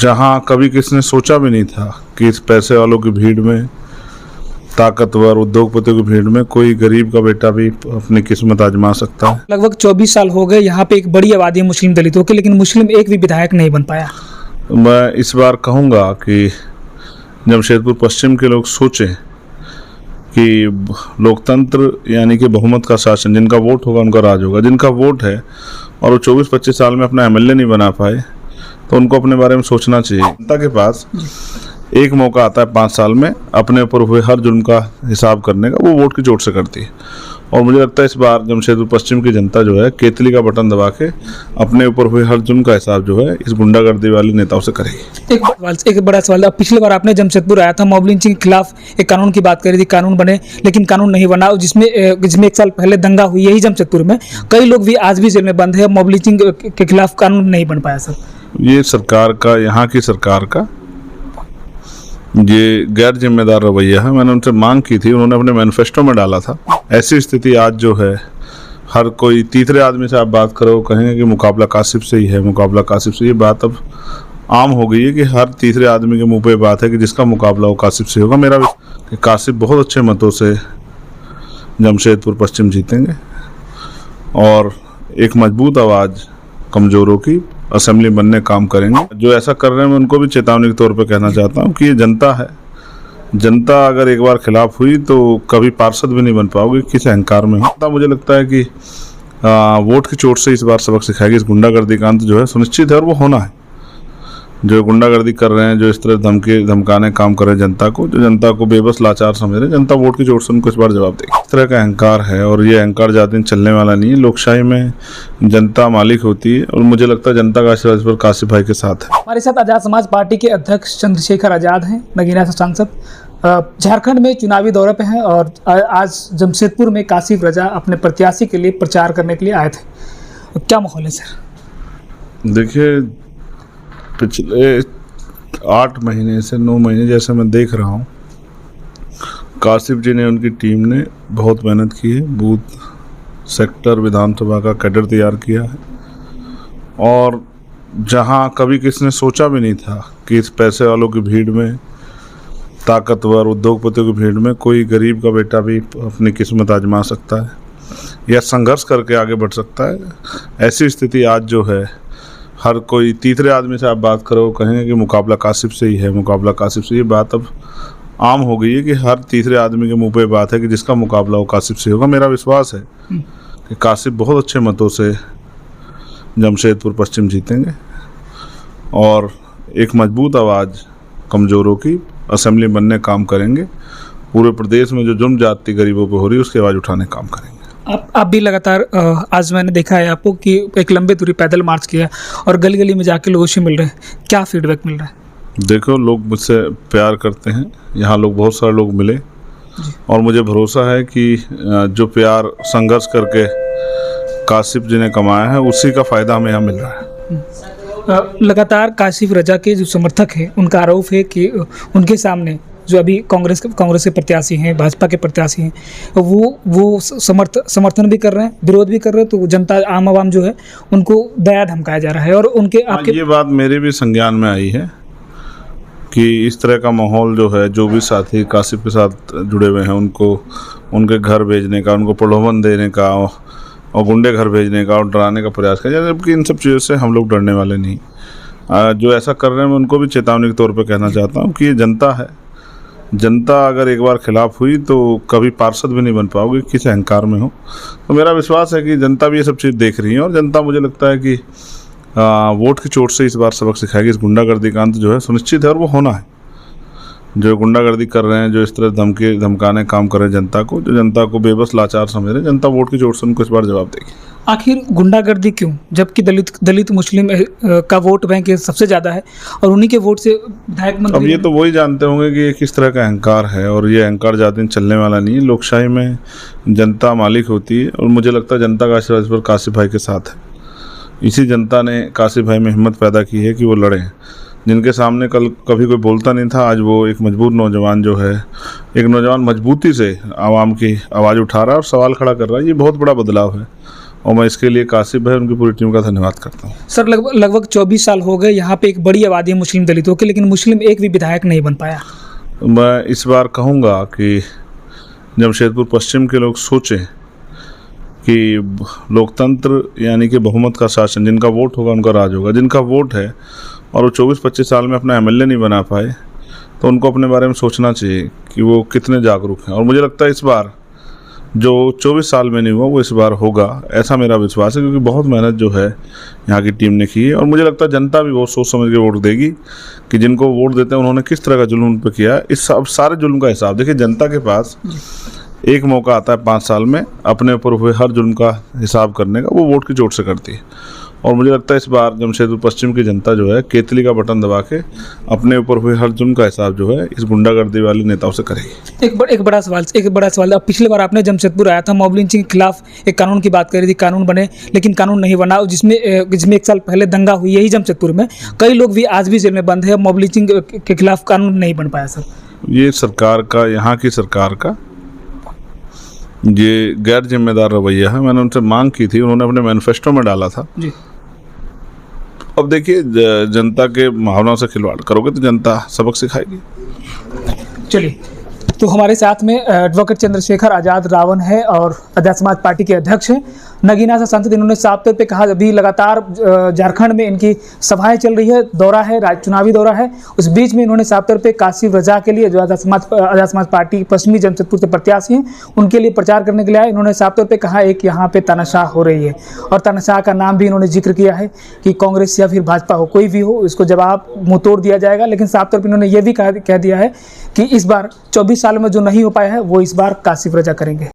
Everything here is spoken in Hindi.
जहां कभी किसी ने सोचा भी नहीं था कि इस पैसे वालों की भीड़ में, ताकतवर उद्योगपतियों की भीड़ में कोई गरीब का बेटा भी अपनी किस्मत आजमा सकता है। लगभग 24 साल हो गए, यहाँ पे एक बड़ी आबादी है मुस्लिम दलितों की, लेकिन मुस्लिम एक भी विधायक नहीं बन पाया। मैं इस बार कहूँगा कि जमशेदपुर पश्चिम के लोग सोचें कि लोकतंत्र यानी कि बहुमत का शासन, जिनका वोट होगा उनका राज होगा। जिनका वोट है और वो 24-25 साल में अपना एमएलए नहीं बना पाए, तो उनको अपने बारे में सोचना चाहिए। जनता के पास एक मौका आता है 5 साल में अपने ऊपर हुए हर जुल्म का हिसाब करने का, वो वोट की चोट से करती है। और मुझे लगता है इस बार जमशेदपुर पश्चिम की जनता जो है केतली का बटन दबा के अपने ऊपर हुए हर जुल्म का हिसाब जो है इस गुंडागर्दी वाले नेताओं से करेगी। एक बड़ा सवाल, अब पिछली बार आपने जमशेदपुर आया था, मॉब लिंचिंग के खिलाफ एक कानून की बात करी थी, कानून बने लेकिन कानून नहीं बना, जिसमें 1 साल पहले दंगा हुई यही जमशेदपुर में, कई लोग भी आज भी जेल में बंद है। मॉब लिंचिंग के खिलाफ कानून नहीं बन पाया सर। ये सरकार का, यहाँ की सरकार का ये गैर जिम्मेदार रवैया है। मैंने उनसे मांग की थी, उन्होंने अपने मैनिफेस्टो में डाला था। ऐसी स्थिति आज जो है, हर कोई तीसरे आदमी से आप बात करो कहेंगे कि मुकाबला कासिफ से ही है, मुकाबला कासिफ से। ये बात अब आम हो गई है कि हर तीसरे आदमी के मुंह पे बात है कि जिसका मुकाबला वो कासिफ से होगा। मेरा कि कासिफ बहुत अच्छे मतों से जमशेदपुर पश्चिम जीतेंगे और एक मजबूत आवाज़ कमज़ोरों की असेंबली बनने काम करेंगे। जो ऐसा कर रहे हैं मैं उनको भी चेतावनी के तौर पे कहना चाहता हूँ कि ये जनता है। जनता अगर एक बार खिलाफ हुई तो कभी पार्षद भी नहीं बन पाओगे, किस अहंकार में हो। मुझे लगता है कि वोट की चोट से इस बार सबक सिखाएगी। इस गुंडागर्दी का अंत जो है सुनिश्चित है और वो होना है। जो गुंडागर्दी कर रहे हैं, जो इस तरह धमकाने काम कर रहे हैं जनता को, जो जनता को बेबस लाचार समझ रहे हैं, जनता वोट की चोट से उनको इस बार जवाब देगी। इस तरह का अहंकार है और ये अहंकार ज़्यादा दिन चलने वाला नहीं है। लोकशाही में जनता मालिक होती है और मुझे लगता है जनता का आशीर्वाद इस पर कासिफ भाई के साथ है। हमारे साथ आज़ाद समाज पार्टी के अध्यक्ष चंद्रशेखर आज़ाद हैं, नगीना से सांसद, झारखंड में चुनावी दौरे पे हैं और आज जमशेदपुर में कासिफ रजा अपने प्रत्याशी के लिए प्रचार करने के लिए आए थे। क्या माहौल है सर? देखिए, पिछले 8 महीने से 9 महीने जैसे मैं देख रहा हूँ, कासिफ जी ने, उनकी टीम ने बहुत मेहनत की है। बूथ सेक्टर विधानसभा का कैडर तैयार किया है और जहाँ कभी किसी ने सोचा भी नहीं था कि इस पैसे वालों की भीड़ में, ताकतवर उद्योगपतियों की भीड़ में कोई गरीब का बेटा भी अपनी किस्मत आजमा सकता है या संघर्ष करके आगे बढ़ सकता है। ऐसी स्थिति आज जो है, हर कोई तीसरे आदमी से आप बात करो कहेंगे कि मुकाबला कासिफ से ही है, मुकाबला कासिफ से। ये बात अब आम हो गई है कि हर तीसरे आदमी के मुंह पे बात है कि जिसका मुकाबला वो कासिफ से होगा। मेरा विश्वास है कि कासिफ बहुत अच्छे मतों से जमशेदपुर पश्चिम जीतेंगे और एक मजबूत आवाज़ कमज़ोरों की असेंबली बनने काम करेंगे। पूरे प्रदेश में जो जुर्म जाति गरीबों पे हो रही है उसकी आवाज़ उठाने काम करेंगे। आप भी लगातार, आज मैंने देखा है आपको कि एक लंबी दूरी पैदल मार्च किया और गली गली में जाके लोगों से मिल रहे हैं, क्या फीडबैक मिल रहा है? देखो, लोग मुझसे प्यार करते हैं। यहाँ लोग, बहुत सारे लोग मिले और मुझे भरोसा है कि जो प्यार संघर्ष करके कासिफ जी ने कमाया है उसी का फ़ायदा हमें यहाँ मिल रहा है। लगातार कासिफ रजा के जो समर्थक हैं उनका आरोप है कि उनके सामने जो अभी कांग्रेस के प्रत्याशी हैं, भाजपा के प्रत्याशी हैं, वो समर्थन भी कर रहे हैं, विरोध भी कर रहे हैं, तो जनता, आम आवाम जो है उनको दया धमकाया जा रहा है। और उनके आपके ये बात मेरे भी संज्ञान में आई है कि इस तरह का माहौल जो है, जो भी साथी कासिफ के साथ जुड़े हुए हैं उनको उनके घर भेजने का, उनको प्रलोभन देने का और गुंडे घर भेजने का और डराने का प्रयास किया जाए, जबकि इन सब चीज़ों से हम लोग डरने वाले नहीं। जो ऐसा कर रहे हैं मैं उनको भी चेतावनी के तौर पे कहना चाहता हूँ कि ये जनता है। जनता अगर एक बार खिलाफ हुई तो कभी पार्षद भी नहीं बन पाओगे, किस अहंकार में हो। तो मेरा विश्वास है कि जनता भी ये सब चीज़ देख रही है और जनता, मुझे लगता है कि वोट की चोट से इस बार सबक सिखाएगी। इस गुंडागर्दी का अंत जो है सुनिश्चित है और वो होना है। जो गुंडागर्दी कर रहे हैं, जो इस तरह धमकाने काम कर रहे हैं जनता को, जो जनता को बेबस लाचार समझ रहे हैं, जनता वोट की चोट से उनको इस बार जवाब देगी। आखिर गुंडागर्दी क्यों, जबकि दलित मुस्लिम का वोट बैंक सबसे ज़्यादा है और उन्हीं के वोट से विधायक मंत्री। अब ये तो वही जानते होंगे कि ये किस तरह का अहंकार है और ये अहंकार ज़्यादा दिन चलने वाला नहीं है। लोकशाही में जनता मालिक होती है और मुझे लगता है जनता का आशीर्वाद इस पर कासिफ भाई के साथ है। इसी जनता ने कासिफ भाई में हिम्मत पैदा की है कि वो लड़ें। जिनके सामने कल कभी कोई बोलता नहीं था, आज वो एक मजबूत नौजवान जो है, एक नौजवान मजबूती से आवाम की आवाज़ उठा रहा है और सवाल खड़ा कर रहा है। ये बहुत बड़ा बदलाव है और मैं इसके लिए कासिफ भाई उनकी पूरी टीम का धन्यवाद करता हूँ। सर लगभग 24 साल हो गए, यहाँ पे एक बड़ी आबादी है मुस्लिम दलितों की, लेकिन मुस्लिम एक भी विधायक नहीं बन पाया। मैं इस बार कहूँगा कि जमशेदपुर पश्चिम के लोग सोचें कि लोकतंत्र यानी कि बहुमत का शासन, जिनका वोट होगा उनका राज होगा। जिनका वोट है और वो 24-25 साल में अपना एमएलए नहीं बना पाए, तो उनको अपने बारे में सोचना चाहिए कि वो कितने जागरूक हैं। और मुझे लगता है इस बार जो 24 साल में नहीं हुआ वो इस बार होगा, ऐसा मेरा विश्वास है, क्योंकि बहुत मेहनत जो है यहाँ की टीम ने की है। और मुझे लगता है जनता भी बहुत सोच समझ के वोट देगी कि जिनको वोट देते हैं उन्होंने किस तरह का जुल्म उन पर किया है। इस सारे जुल्म का हिसाब देखिए, जनता के पास एक मौका आता है 5 साल में अपने ऊपर हुए हर जुल्म का हिसाब करने का, वो वोट की चोट से करती है। और मुझे लगता है इस बार जमशेदपुर पश्चिम की जनता जो है केतली का बटन दबा के अपने ऊपर हुए हर जुल्म का हिसाब जो है इस गुंडागर्दी वाले नेताओं से करेगी। एक बड़ा सवाल। अब पिछली बार आपने जमशेदपुर आया था, मॉब लिंचिंग के खिलाफ एक कानून की बात करी थी, कानून बने लेकिन कानून नहीं बना, जिसमें 1 साल पहले दंगा हुई यही जमशेदपुर में। कई लोग भी आज भी जेल में बंद है, मॉब लिंचिंग के खिलाफ कानून नहीं बन पाया। सर ये सरकार का, यहाँ की सरकार का ये गैर जिम्मेदार रवैया है। मैंने उनसे मांग की थी, उन्होंने अपने मैनिफेस्टो में डाला था जी। अब देखिए, जनता के भावनाओं से खिलवाड़ करोगे तो जनता सबक सिखाएगी। चलिए, तो हमारे साथ में एडवोकेट चंद्रशेखर आज़ाद रावण है और आज़ाद समाज पार्टी के अध्यक्ष हैं, नगीना से सांसद। इन्होंने साफ तौर पे कहा, अभी लगातार झारखंड में इनकी सभाएं चल रही है, दौरा है, चुनावी दौरा है। उस बीच में इन्होंने साफ तौर पे कासिफ रजा के लिए, जो आज़ाद समाज पार्टी पश्चिमी जमशेदपुर से प्रत्याशी हैं, उनके लिए प्रचार करने के लिए आए। इन्होंने साफ तौर पे कहा एक यहाँ पे तानाशाह हो रही है, और तानाशाह का नाम भी इन्होंने जिक्र किया है कि कांग्रेस या फिर भाजपा हो, कोई भी हो, इसको जवाब मुँह तोड़ दिया जाएगा। लेकिन साफ तौर पर इन्होंने ये भी कह दिया है कि इस बार 24 साल में जो नहीं हो पाया है वो इस बार कासिफ रजा करेंगे।